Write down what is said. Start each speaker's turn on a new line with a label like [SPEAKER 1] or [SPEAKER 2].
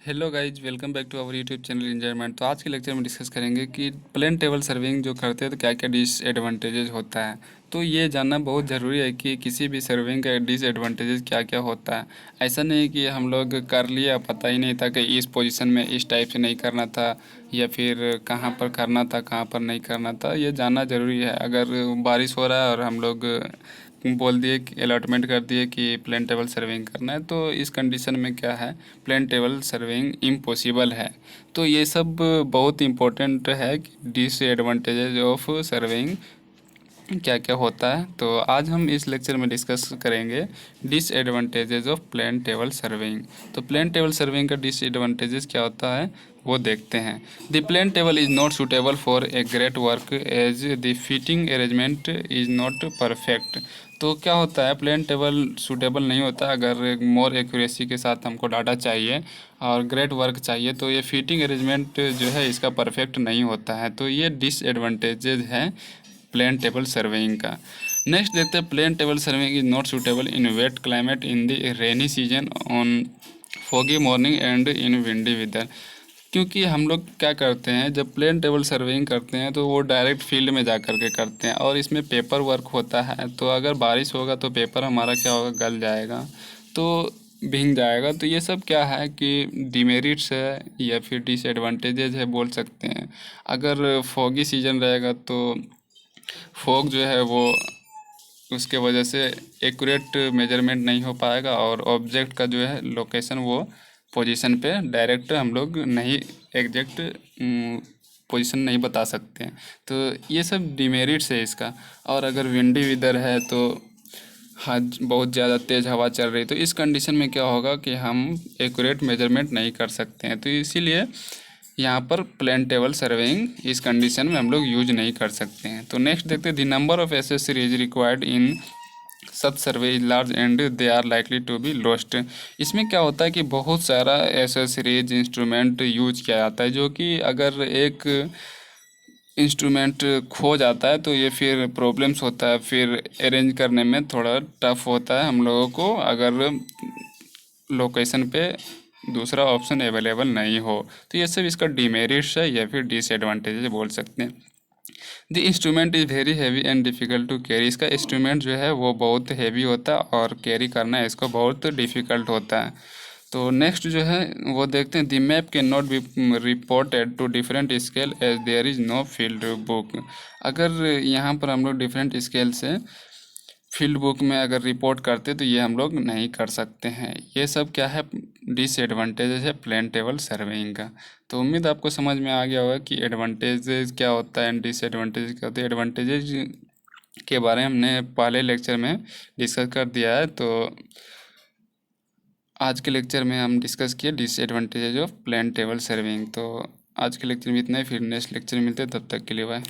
[SPEAKER 1] Hello guys, welcome back to our YouTube channel enjoyment. तो आज के लेक्चर में डिस्कस करेंगे कि प्लेन टेबल सर्विंग जो करते हैं तो क्या क्या डिसएडवांटेजेस होता है। तो ये जानना बहुत ज़रूरी है कि किसी भी सर्विंग का डिसएडवांटेजेस क्या क्या होता है। ऐसा नहीं कि हम लोग कर लिए, पता ही नहीं था कि इस पोजीशन में इस टाइप से नहीं करना था या फिर कहाँ पर करना था कहाँ पर नहीं करना था। ये जानना ज़रूरी है। अगर बारिश हो रहा है और हम लोग बोल दिए कि अलॉटमेंट कर दिए कि प्लेन टेबल सर्विंग करना है, तो इस कंडीशन में क्या है, प्लेन टेबल सर्विंग इम्पॉसिबल है। तो ये सब बहुत इम्पोर्टेंट है कि डिसएडवांटेजेस ऑफ सर्विंग क्या क्या होता है। तो आज हम इस लेक्चर में डिस्कस करेंगे disadvantages of plane table serving. तो प्लेन टेबल सर्विंग का डिसएडवांटेजेस क्या होता है वो देखते हैं। The plane table is not suitable for a great work as the fitting arrangement is not perfect. तो क्या होता है, प्लेन टेबल सूटेबल नहीं होता अगर मोर एक्यूरेसी के साथ हमको डाटा चाहिए और ग्रेट वर्क चाहिए, तो ये फिटिंग अरेंजमेंट जो है इसका परफेक्ट नहीं होता है। तो ये डिसएडवांटेजेस है प्लेन टेबल सर्वेइंग का। नेक्स्ट देखते हैं, plane table surveying is not suitable in wet climate in the rainy season on foggy morning and in windy weather. क्योंकि हम लोग क्या करते हैं, जब प्लेन टेबल सर्वेइंग करते हैं तो वो डायरेक्ट फील्ड में जा कर के करते हैं और इसमें पेपर वर्क होता है। तो अगर बारिश होगा तो पेपर हमारा क्या होगा, गल जाएगा, तो भीग जाएगा। तो ये सब क्या है कि डिमेरिट्स है या फिर डिसएडवांटेजेस है बोल सकते हैं। अगर फॉगी सीजन रहेगा तो फोक जो है वो उसके वजह से एक्यूरेट मेजरमेंट नहीं हो पाएगा और ऑब्जेक्ट का जो है लोकेशन वो पोजीशन पे डायरेक्ट हम लोग नहीं एग्जैक्ट पोजीशन नहीं बता सकते हैं। तो ये सब डिमेरिट्स है इसका। और अगर विंडी वेदर है तो हाँ, बहुत ज़्यादा तेज़ हवा चल रही, तो इस कंडीशन में क्या होगा कि हम एक्यूरेट मेजरमेंट नहीं कर सकते हैं। तो इसीलिए यहाँ पर प्लेन टेबल सर्वेइंग इस कंडीशन में हम लोग यूज नहीं कर सकते हैं। तो नेक्स्ट देखते हैं, the number of accessories required in sub survey is large and they are likely to be lost. इसमें क्या होता है कि बहुत सारा एसेसरीज इंस्ट्रूमेंट यूज किया जाता है, जो कि अगर एक इंस्ट्रूमेंट खो जाता है तो ये फिर प्रॉब्लम्स होता है, फिर अरेंज करने में थोड़ा टफ होता है हम लोगों को अगर लोकेशन पे दूसरा ऑप्शन अवेलेबल नहीं हो। तो ये सब इसका डिमेरिट्स है या फिर डिसएडवांटेजेस बोल सकते हैं। The instrument is very heavy and difficult to carry. इसका इंस्ट्रूमेंट जो है वो बहुत हैवी होता है और कैरी करना इसको बहुत डिफ़िकल्ट होता है। तो नेक्स्ट जो है वो देखते हैं, the map can not be reported to different scale as there is no field book. अगर यहाँ पर हम लोग डिफरेंट स्केल से फील्ड बुक में अगर रिपोर्ट करते तो ये हम लोग नहीं कर सकते हैं। ये सब क्या है, डिसएडवांटेजेस है प्लेन टेबल सर्वेइंग का। तो उम्मीद आपको समझ में आ गया होगा कि एडवांटेजेस क्या होता है एंड डिसएडवांटेजेस क्या होते हैं। एडवांटेजेस के बारे में हमने पहले लेक्चर में डिस्कस कर दिया है। तो आज के लेक्चर में हम डिस्कस किए disadvantages of plane table serving. तो आज के लेक्चर में इतना ही, फिर नेक्स्ट लेक्चर में मिलते हैं, तब तक के लिए बाय।